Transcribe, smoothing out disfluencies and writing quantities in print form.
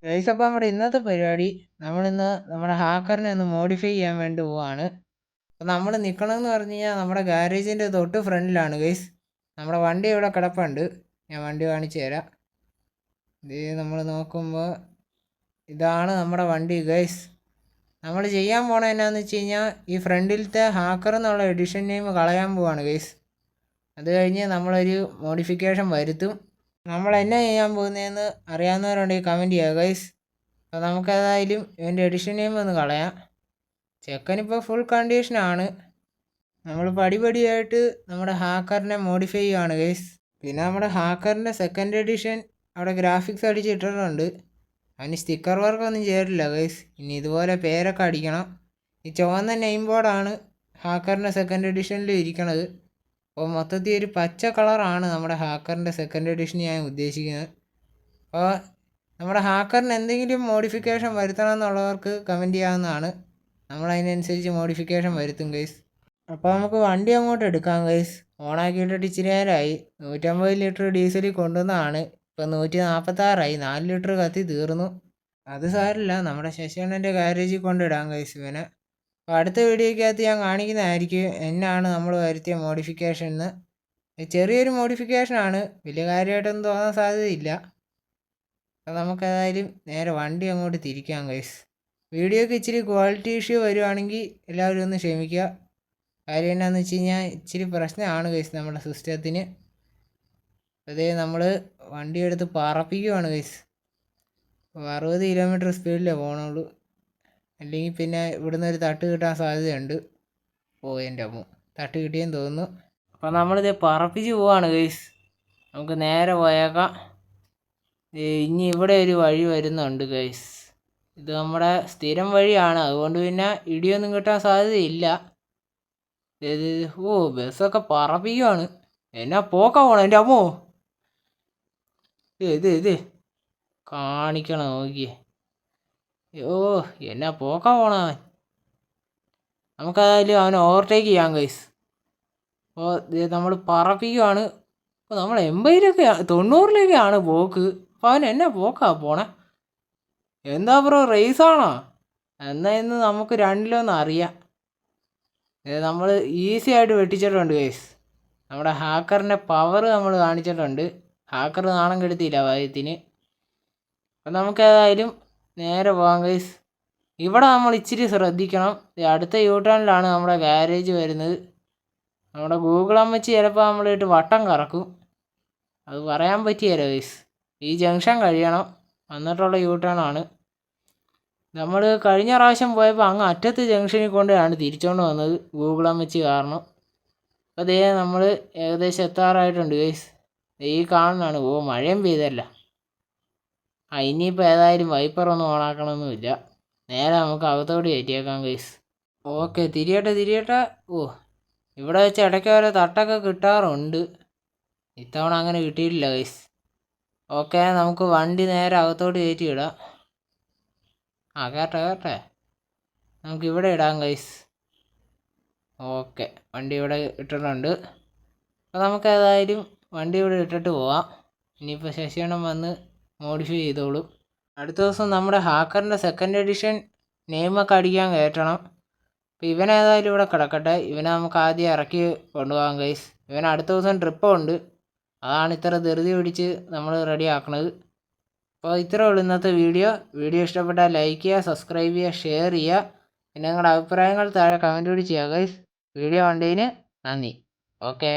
Guys, അപ്പോൾ നമ്മുടെ ഇന്നത്തെ പരിപാടി നമ്മളിന്ന് നമ്മുടെ ഹാക്കറിനെ ഒന്ന് മോഡിഫൈ ചെയ്യാൻ വേണ്ടി പോവാണ്. അപ്പോൾ നമ്മൾ നിൽക്കണമെന്ന് പറഞ്ഞു കഴിഞ്ഞാൽ നമ്മുടെ ഗാരേജിൻ്റെ തൊട്ട് ഫ്രണ്ടിലാണ് ഗൈസ്. നമ്മുടെ വണ്ടി ഇവിടെ കിടപ്പുണ്ട്. ഞാൻ വണ്ടി കാണിച്ചു തരാം. ഇത് നമ്മൾ നോക്കുമ്പോൾ ഇതാണ് നമ്മുടെ വണ്ടി ഗൈസ്. നമ്മൾ ചെയ്യാൻ പോണത് എന്നാന്ന് വെച്ച് കഴിഞ്ഞാൽ ഈ ഫ്രണ്ടിലത്തെ ഹാക്കർ എന്നുള്ള എഡിഷൻ നെയിം കളയാൻ പോവാണ് ഗൈസ്. അത് കഴിഞ്ഞ് നമ്മളൊരു മോഡിഫിക്കേഷൻ വരുത്തും. നമ്മൾ എന്നാ ചെയ്യാൻ പോകുന്നതെന്ന് അറിയാവുന്നവരുണ്ടെങ്കിൽ കമൻറ്റ് ചെയ്യുക ഗൈസ്. അപ്പോൾ നമുക്കേതായാലും ഇവൻ്റെ എഡിഷൻ നെയിം ഒന്ന് കളയാം. ചെക്കനിപ്പോൾ ഫുൾ കണ്ടീഷനാണ്. നമ്മൾ പടിപടിയായിട്ട് നമ്മുടെ ഹാക്കറിനെ മോഡിഫൈ ചെയ്യുകയാണ് ഗൈസ്. പിന്നെ നമ്മുടെ ഹാക്കറിൻ്റെ സെക്കൻഡ് എഡിഷൻ അവിടെ ഗ്രാഫിക്സ് അടിച്ചിട്ടിട്ടുണ്ട്. അതിന് സ്റ്റിക്കർ വർക്കൊന്നും ചെയ്തിട്ടില്ല ഗൈസ്. ഇനി ഇതുപോലെ പേരൊക്കെ അടിക്കണം. ഈ ചുവന്ന നെയിം ബോർഡാണ് ഹാക്കറിൻ്റെ സെക്കൻഡ് എഡിഷനിൽ ഇരിക്കണത്. അപ്പോൾ മൊത്തത്തിൽ ഒരു പച്ച കളറാണ് നമ്മുടെ ഹാക്കറിൻ്റെ സെക്കൻഡ് എഡിഷൻ ഞാൻ ഉദ്ദേശിക്കുന്നത്. അപ്പോൾ നമ്മുടെ ഹാക്കറിന് എന്തെങ്കിലും മോഡിഫിക്കേഷൻ വരുത്തണം എന്നുള്ളവർക്ക് കമൻറ്റ് ചെയ്യാവുന്നതാണ്. നമ്മളതിനനുസരിച്ച് മോഡിഫിക്കേഷൻ വരുത്തും ഗൈസ്. അപ്പോൾ നമുക്ക് വണ്ടി അങ്ങോട്ട് എടുക്കാം ഗൈസ്. ഓണാക്കിയിട്ടിട്ട് ഇച്ചിരി നേരമായി. 150 ലിറ്റർ ഡീസലിൽ കൊണ്ടുവന്നതാണ്. ഇപ്പോൾ 146ആയി. 4 ലിറ്റർ കത്തി തീർന്നു. അത് സാരമില്ല, നമ്മുടെ ശശികണ്ണൻ്റെ ഗാരേജിൽ കൊണ്ടിടാം ഗൈസ് ഇവനെ. അപ്പോൾ അടുത്ത വീഡിയോയ്ക്കകത്ത് ഞാൻ കാണിക്കുന്നതായിരിക്കും എന്നാണ് നമ്മൾ വരുത്തിയ മോഡിഫിക്കേഷൻ എന്ന്. ചെറിയൊരു മോഡിഫിക്കേഷനാണ്, വലിയ കാര്യമായിട്ടൊന്നും തോന്നാൻ സാധ്യതയില്ല. അപ്പോൾ നമുക്കേതായാലും നേരെ വണ്ടി അങ്ങോട്ട് തിരിക്കാം ഗൈസ്. വീഡിയോക്ക് ഇച്ചിരി ക്വാളിറ്റി ഇഷ്യൂ വരുവാണെങ്കിൽ എല്ലാവരും ഒന്ന് ക്ഷമിക്കുക. കാര്യം എന്നാന്ന് വെച്ച് കഴിഞ്ഞാൽ ഇച്ചിരി പ്രശ്നമാണ് ഗൈസ് നമ്മുടെ സിസ്റ്റത്തിന്. അതേ നമ്മൾ വണ്ടി എടുത്ത് പറപ്പിക്കുവാണ് ഗൈസ്. 60 കിലോമീറ്റർ സ്പീഡിലേ പോകണുള്ളൂ. അല്ലെങ്കിൽ പിന്നെ ഇവിടുന്ന് ഒരു തട്ട് കിട്ടാൻ സാധ്യതയുണ്ട്. എൻ്റെ അമ്മ തട്ട് കിട്ടിയെന്ന് തോന്നുന്നു. അപ്പോൾ നമ്മളിത് പറപ്പിച്ച് പോവാണ് ഗൈസ്. നമുക്ക് നേരെ പോയേക്കാം. ഇനി ഇവിടെ ഒരു വഴി വരുന്നുണ്ട് ഗൈസ്. ഇത് നമ്മുടെ സ്ഥിരം വഴിയാണ്, അതുകൊണ്ട് പിന്നെ ഇടിയൊന്നും കിട്ടാൻ സാധ്യതയില്ല. ബസ്സൊക്കെ പറപ്പിക്കുവാണ്. എന്നാ പോക്കാ പോണം എൻ്റെ അമ്മോ. ഇത് കാണിക്കണം നോക്കിയേ. എന്നാ പോക്കാ പോണ അവൻ. നമുക്കതായാലും അവനെ ഓവർടേക്ക് ചെയ്യാം ഗൈസ്. അപ്പോൾ നമ്മൾ പറപ്പിക്കുവാണ്. അപ്പോൾ നമ്മൾ 80 90 പോക്ക്. അപ്പോൾ അവൻ എന്നാ പോക്കാ പോണേ. എന്താ ബ്രോ, റേസാണോ? എന്നാൽ ഇന്ന് നമുക്ക് രണ്ടിലൊന്നും അറിയാം. നമ്മൾ ഈസി ആയിട്ട് വെട്ടിച്ചിട്ടുണ്ട് ഗൈസ്. നമ്മുടെ ഹാക്കറിൻ്റെ പവർ നമ്മൾ കാണിച്ചിട്ടുണ്ട്. ഹാക്കർ നാണം കെടുത്തിയില്ല കാര്യത്തിന്. അപ്പം നമുക്കേതായാലും നേരെ പോകാം ഗൈസ്. ഇവിടെ നമ്മൾ ഇച്ചിരി ശ്രദ്ധിക്കണം. അടുത്ത യൂട്ടേണിലാണ് നമ്മുടെ ഗാരേജ് വരുന്നത്. നമ്മുടെ ഗൂഗിൾ അമ്മച്ചി ചിലപ്പോൾ നമ്മളിട്ട് വട്ടം കറക്കും. അത് പറയാൻ പറ്റിയല്ലോ ഗൈസ്. ഈ ജംഗ്ഷൻ കഴിയണം, എന്നിട്ടുള്ള യൂട്ടേണാണ്. നമ്മൾ കഴിഞ്ഞ പ്രാവശ്യം പോയപ്പോൾ അങ്ങ് അറ്റത്ത് ജംഗ്ഷനിൽ കൊണ്ടാണ് തിരിച്ചുകൊണ്ട് വന്നത് ഗൂഗിൾ അമ്മച്ചി കാരണം. അപ്പോൾ അതേ നമ്മൾ ഏകദേശം എത്താറായിട്ടുണ്ട് ഗൈസ്. ഈ കാണുന്നതാണ്. മഴയും പെയ്തല്ല. ഇനിയിപ്പോൾ ഏതായാലും വൈപ്പറൊന്നും ഓണാക്കണമെന്നില്ല. നേരെ നമുക്ക് അകത്തോട്ട് കയറ്റിയേക്കാം ഗൈസ്. ഓക്കെ, തിരിയട്ടെ. ഇവിടെ വെച്ച് ഇടയ്ക്ക് വരെ തട്ടൊക്കെ കിട്ടാറുണ്ട്. ഇത്തവണ അങ്ങനെ കിട്ടിയിട്ടില്ല ഗൈസ്. ഓക്കെ, നമുക്ക് വണ്ടി നേരെ അകത്തോട്ട് കയറ്റിയിടാം. കേട്ടെ നമുക്കിവിടെ ഇടാം ഗൈസ്. ഓക്കെ, വണ്ടി ഇവിടെ ഇട്ടിട്ടുണ്ട്. അപ്പോൾ നമുക്ക് ഏതായാലും വണ്ടി ഇവിടെ ഇട്ടിട്ട് പോവാം. ഇനിയിപ്പോൾ ശശികണ്ഠൻ വന്ന് മോഡിഫൈ ചെയ്തോളും. അടുത്ത ദിവസം നമ്മുടെ ഹാക്കറിൻ്റെ സെക്കൻഡ് എഡിഷൻ നെയിമൊക്കെ അടിക്കാൻ കയറ്റണം. അപ്പോൾ ഇവനേതായാലും ഇവിടെ കിടക്കട്ടെ. ഇവനെ നമുക്ക് ആദ്യം ഇറക്കി കൊണ്ടുപോകാം ഗൈസ്. ഇവൻ അടുത്ത ദിവസം ട്രിപ്പുണ്ട്. അതാണ് ഇത്ര ധൃതി പിടിച്ച് നമ്മൾ റെഡി ആക്കണത്. അപ്പോൾ ഇത്രയേ ഉള്ളൂ ഇന്നത്തെ വീഡിയോ. ഇഷ്ടപ്പെട്ടാൽ ലൈക്ക് ചെയ്യുക, സബ്സ്ക്രൈബ് ചെയ്യുക, ഷെയർ ചെയ്യുക. പിന്നെ നിങ്ങളുടെ അഭിപ്രായങ്ങൾ താഴെ കമൻറ്റ് കൂടി ചെയ്യുക ഗൈസ്. വീഡിയോ കണ്ടതിന് നന്ദി. ഓക്കേ.